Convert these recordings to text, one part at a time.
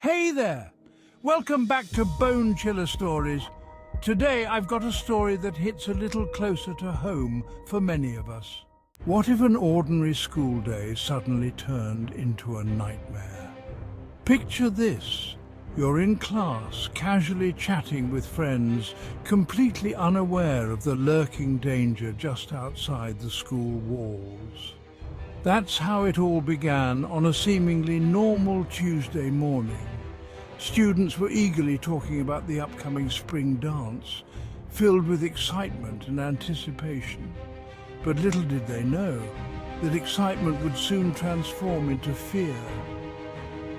Hey there! Welcome back to Bone Chiller Stories. Today I've got a story that hits a little closer to home for many of us. What if an ordinary school day suddenly turned into a nightmare? Picture this. You're in class, casually chatting with friends, completely unaware of the lurking danger just outside the school walls. That's how it all began on a seemingly normal Tuesday morning. Students were eagerly talking about the upcoming spring dance, filled with excitement and anticipation. But little did they know that excitement would soon transform into fear.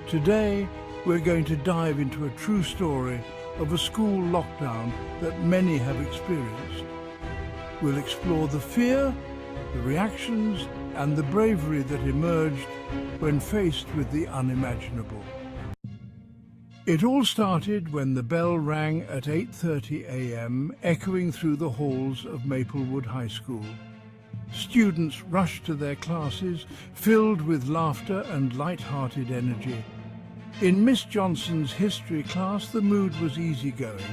Today, we're going to dive into a true story of a school lockdown that many have experienced. We'll explore the fear, the reactions, and the bravery that emerged when faced with the unimaginable. It all started when the bell rang at 8:30 a.m., echoing through the halls of Maplewood High School. Students rushed to their classes, filled with laughter and light-hearted energy. In Miss Johnson's history class, the mood was easygoing.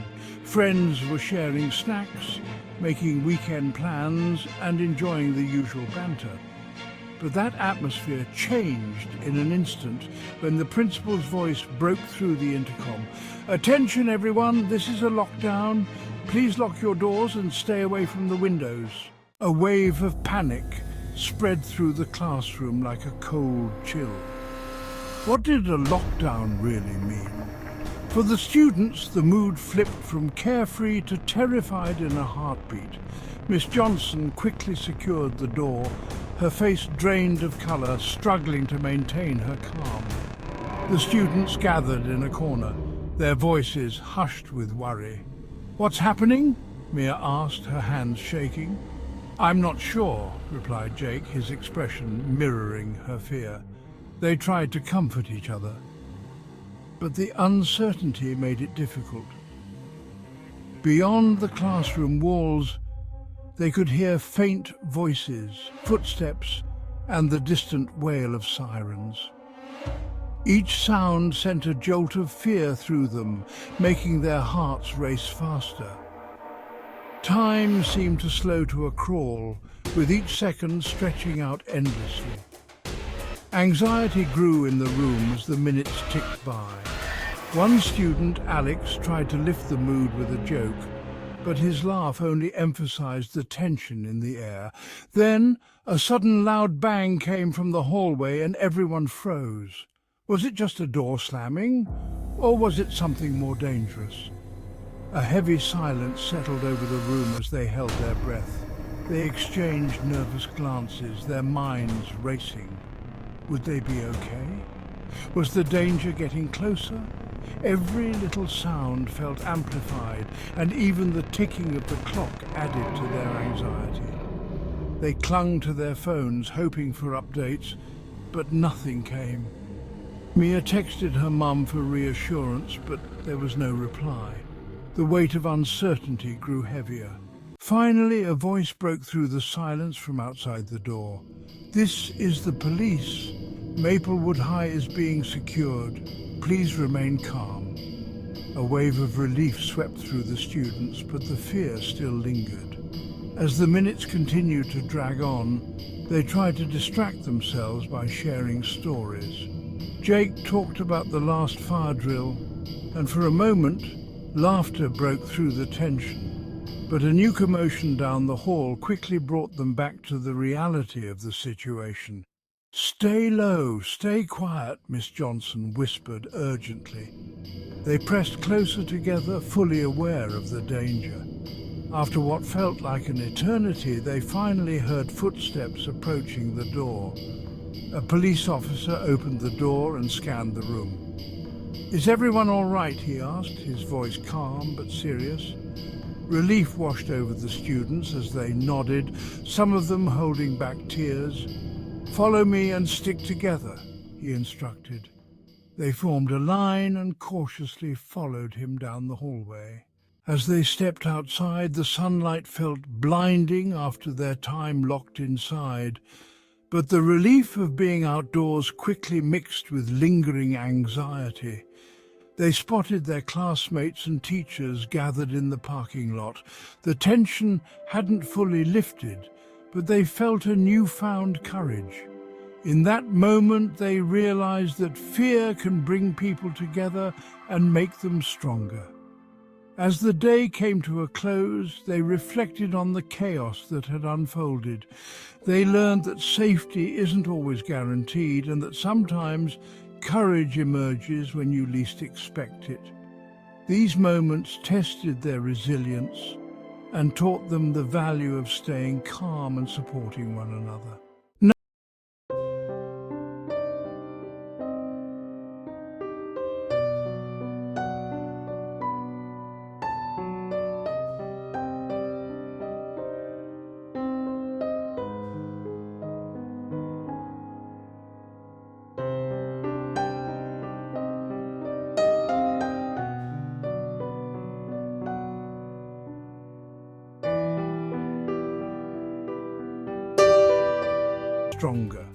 Friends were sharing snacks, making weekend plans, and enjoying the usual banter. But that atmosphere changed in an instant when the principal's voice broke through the intercom. "Attention everyone, this is a lockdown. Please lock your doors and stay away from the windows." A wave of panic spread through the classroom like a cold chill. What did a lockdown really mean? For the students, the mood flipped from carefree to terrified in a heartbeat. Miss Johnson quickly secured the door, her face drained of colour, struggling to maintain her calm. The students gathered in a corner, their voices hushed with worry. "What's happening?" Mia asked, her hands shaking. "I'm not sure," replied Jake, his expression mirroring her fear. They tried to comfort each other, but the uncertainty made it difficult. Beyond the classroom walls, they could hear faint voices, footsteps, and the distant wail of sirens. Each sound sent a jolt of fear through them, making their hearts race faster. Time seemed to slow to a crawl, with each second stretching out endlessly. Anxiety grew in the room as the minutes ticked by. One student, Alex, tried to lift the mood with a joke, but his laugh only emphasized the tension in the air. Then a sudden loud bang came from the hallway and everyone froze. Was it just a door slamming, or was it something more dangerous? A heavy silence settled over the room as they held their breath. They exchanged nervous glances, their minds racing. Would they be okay? Was the danger getting closer? Every little sound felt amplified, and even the ticking of the clock added to their anxiety. They clung to their phones, hoping for updates, but nothing came. Mia texted her mum for reassurance, but there was no reply. The weight of uncertainty grew heavier. Finally, a voice broke through the silence from outside the door. "This is the police. Maplewood High is being secured. Please remain calm." A wave of relief swept through the students, but the fear still lingered. As the minutes continued to drag on, they tried to distract themselves by sharing stories. Jake talked about the last fire drill, and for a moment, laughter broke through the tension. But a new commotion down the hall quickly brought them back to the reality of the situation. "Stay low, stay quiet," Miss Johnson whispered urgently. They pressed closer together, fully aware of the danger. After what felt like an eternity, they finally heard footsteps approaching the door. A police officer opened the door and scanned the room. "Is everyone all right?" he asked, his voice calm but serious. Relief washed over the students as they nodded, some of them holding back tears. "Follow me and stick together," he instructed. They formed a line and cautiously followed him down the hallway. As they stepped outside, the sunlight felt blinding after their time locked inside, but the relief of being outdoors quickly mixed with lingering anxiety. They spotted their classmates and teachers gathered in the parking lot. The tension hadn't fully lifted, but they felt a newfound courage. In that moment, they realized that fear can bring people together and make them stronger. As the day came to a close, they reflected on the chaos that had unfolded. They learned that safety isn't always guaranteed and that sometimes courage emerges when you least expect it. These moments tested their resilience and taught them the value of staying calm and supporting one another. Stronger.